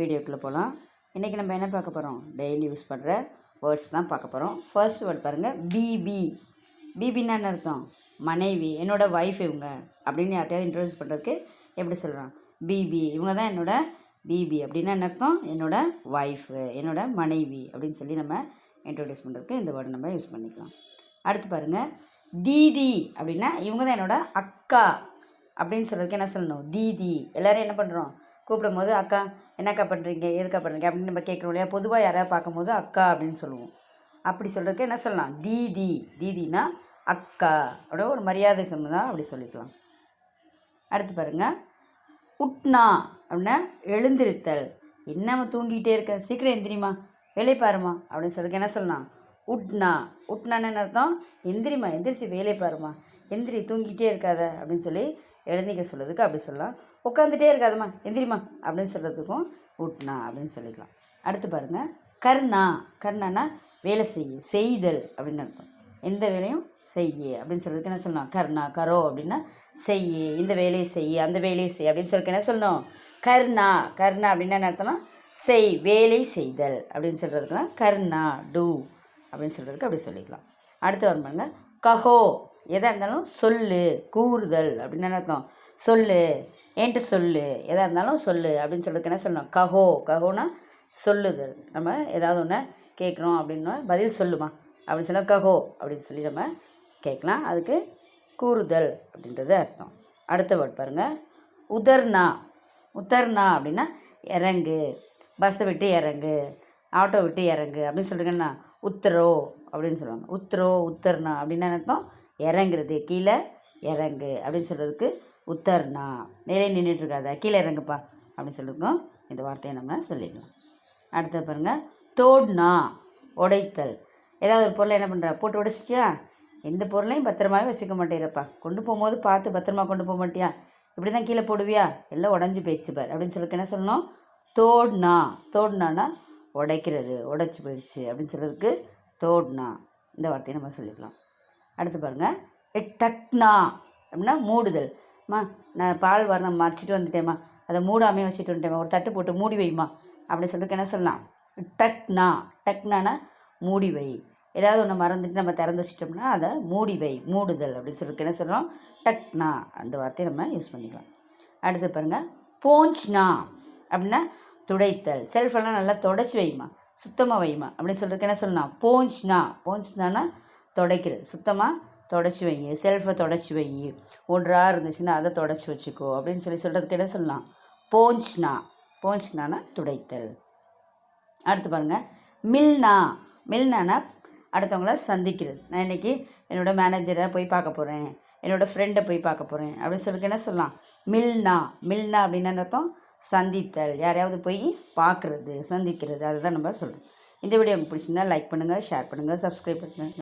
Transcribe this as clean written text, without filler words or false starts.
வீடியோக்குள்ளே போகலாம். இன்றைக்கி நம்ம என்ன பார்க்க போகிறோம்? டெய்லி யூஸ் பண்ணுற வேர்ட்ஸ் தான் பார்க்க போகிறோம். ஃபர்ஸ்ட் வேர்ட் பாருங்கள், பிபி. பிபின்னா என்ன அர்த்தம்? மனைவி, என்னோடய ஒய்ஃப் இவங்க அப்படின்னு யார்ட்டையாவது இன்ட்ரடியூஸ் பண்ணுறதுக்கு எப்படி சொல்கிறான்? பிபி, இவங்க தான் என்னோட பிபி அப்படின்னா என்ன அர்த்தம்? என்னோடய ஒய்ஃபு, என்னோட மனைவி அப்படின்னு சொல்லி நம்ம இன்ட்ரடியூஸ் பண்ணுறதுக்கு இந்த வேர்டை நம்ம யூஸ் பண்ணிக்கலாம். அடுத்து பாருங்கள், தீதி அப்படின்னா இவங்க தான் என்னோட அக்கா அப்படின்னு சொல்கிறதுக்கு என்ன சொல்லணும்? தீதி. எல்லோரும் என்ன பண்ணுறோம்? கூப்பிடும் போது அக்கா என்னக்கா பண்ணுறீங்க, எதுக்கா பண்ணுறீங்க அப்படின்னு நம்ம கேட்குறோம் இல்லையா? பொதுவாக யாராவது பார்க்கும்போது அக்கா அப்படின்னு சொல்லுவோம். அப்படி சொல்கிறதுக்கு என்ன சொல்லலாம்? தீதி. தீதினா அக்கா அப்படியே ஒரு மரியாதை சம்பந்தம் அப்படி சொல்லிக்கலாம். அடுத்து பாருங்கள், உட்னா அப்படின்னா எழுந்திருத்தல். என்னம்மா தூங்கிக்கிட்டே இருக்க, சீக்கிரம் எந்திரிமா, வேலை பாருமா அப்படின்னு சொல்லிட்டு என்ன சொல்லலாம்? உட்னா. உட்னான்னு என்ன அர்த்தம்? எந்திரிமா, எந்திரிச்சு வேலை பாருமா, எந்திரி, தூங்கிட்டே இருக்காத அப்படின்னு சொல்லி எழுந்திக்க சொல்கிறதுக்கு அப்படி சொல்லலாம். உட்காந்துட்டே இருக்காதம்மா, எந்திரிமா அப்படின்னு சொல்கிறதுக்கும் உட்னா அப்படின்னு சொல்லிக்கலாம். அடுத்து பாருங்கள், கர்ணா. கர்ணானா வேலை செய்தல் அப்படின்னு அர்த்தம். எந்த வேலையும் செய்ய அப்படின்னு சொல்கிறதுக்கு என்ன சொல்லணும்? கர்ணா. கரோ அப்படின்னா செய்ய, இந்த வேலையை செய்ய, அந்த வேலையை செய் அப்படின்னு சொல்லிட்டு என்ன சொல்லணும்? கர்ணா. கர்ணா அப்படின்னா என்ன அர்த்தம்னா செய், வேலை செய்தல் அப்படின்னு சொல்கிறதுக்குலாம் கர்ணா, டூ அப்படின்னு சொல்கிறதுக்கு அப்படி சொல்லிக்கலாம். அடுத்து பாருங்க, கஹோ. எதாக இருந்தாலும் சொல்லு, கூறுதல் அப்படின்னு என்ன அர்த்தம்? சொல்லு, என்கிட்ட சொல்லு, எதாக இருந்தாலும் சொல்லு அப்படின்னு சொல்கிறதுக்கு என்ன சொல்லணும்? கஹோ. கஹோனா சொல்லுதல். நம்ம ஏதாவது ஒன்று கேட்குறோம் அப்படின்னா பதில் சொல்லுமா அப்படின்னு சொல்ல கஹோ அப்படின்னு சொல்லி நம்ம கேட்கலாம். அதுக்கு கூறுதல் அப்படின்றது அர்த்தம். அடுத்த வேர்ட் பாருங்கள், உதர்னா. உத்தர்னா அப்படின்னா இறங்கு, பஸ்ஸை விட்டு இறங்கு, ஆட்டோ விட்டு இறங்கு அப்படின்னு சொல்கிறீங்கன்னா உத்தரோ அப்படின்னு சொல்லுவாங்க. உத்தரோ, உத்தர்னா அப்படின்னா அர்த்தம் இறங்குறது, கீழே இறங்கு அப்படின்னு சொல்கிறதுக்கு உத்தர்னா. மேலே நின்றுட்டுருக்காத, கீழே இறங்குப்பா அப்படின்னு சொல்லியிருக்கோம். இந்த வார்த்தையை நம்ம சொல்லிக்கலாம். அடுத்த பாருங்கள், தோட்னா உடைத்தல். ஏதாவது ஒரு பொருளை என்ன பண்ணுற, போட்டு உடைச்சிட்டியா, எந்த பொருளையும் பத்திரமாவே வச்சுக்க மாட்டேறப்பா, கொண்டு போகும்போது பார்த்து பத்திரமா கொண்டு போக மாட்டியா, இப்படி தான் கீழே போடுவியா, எல்லாம் உடஞ்சி போயிடுச்சு பார் அப்படின்னு சொல்லிட்டு என்ன சொல்லணும்? தோட்னா. தோட்னானா உடைக்கிறது, உடைச்சி போயிடுச்சு அப்படின்னு சொல்கிறதுக்கு தோட்னா. இந்த வார்த்தையை நம்ம சொல்லிக்கலாம். அடுத்து பாருங்கள், டக்னா அப்படின்னா மூடுதல். நான் பால் வரணும் மறைச்சிட்டு வந்துட்டேம்மா, அதை மூடாமே வச்சுட்டு வந்துட்டேம்மா, ஒரு தட்டு போட்டு மூடி வைமா அப்படின்னு சொல்லிட்டு என்ன சொல்லலாம்? டக்னா. டக்னானா மூடி வை. ஏதாவது ஒன்று மறந்துட்டு நம்ம திறந்து வச்சிட்டோம்னா அதை மூடி வை, மூடுதல் அப்படின்னு சொல்லிட்டு என்ன சொல்கிறோம்? டக்னா. அந்த வார்த்தையை நம்ம யூஸ் பண்ணிக்கலாம். அடுத்து பாருங்கள், போஞ்ச்னா அப்படின்னா துடைத்தல். செல்ஃபெல்லாம் நல்லா தொடச்சி வைமா, சுத்தமாக வைமா அப்படின்னு சொல்கிறதுக்கு என்ன சொல்லலாம்? போஞ்ச்னா. போஞ்ச்னானா துடைக்கிறது, சுத்தமாக தொடச்சி வை, செல்ஃபை தொடச்சி வை, ஒன்றா இருந்துச்சுன்னா அதை தொடச்சி வச்சுக்கோ அப்படின்னு சொல்கிறதுக்கு என்ன சொல்லலாம்? போஞ்ச்னா. போஞ்ச்னானா துடைத்தல். அடுத்து பாருங்கள், மில்னா. மில்னானா அடுத்தவங்கள சந்திக்கிறது. நான் இன்றைக்கி என்னோடய மேனேஜரை போய் பார்க்க போகிறேன், என்னோடய ஃப்ரெண்டை போய் பார்க்க போகிறேன் அப்படின்னு சொல்லிட்டு என்ன சொல்லலாம்? மில்னா. மில்னா அப்படின்னு அர்த்தம் சந்தித்தல், யாரையாவது போய் பார்க்குறது, சந்திக்கிறது, அதுதான் நம்ம சொல்கிறோம். இந்த வீடியோ உங்களுக்கு பிடிச்சிருந்தா லைக் பண்ணுங்கள், ஷேர் பண்ணுங்கள், சப்ஸ்கிரைப் பண்ணுங்கள்.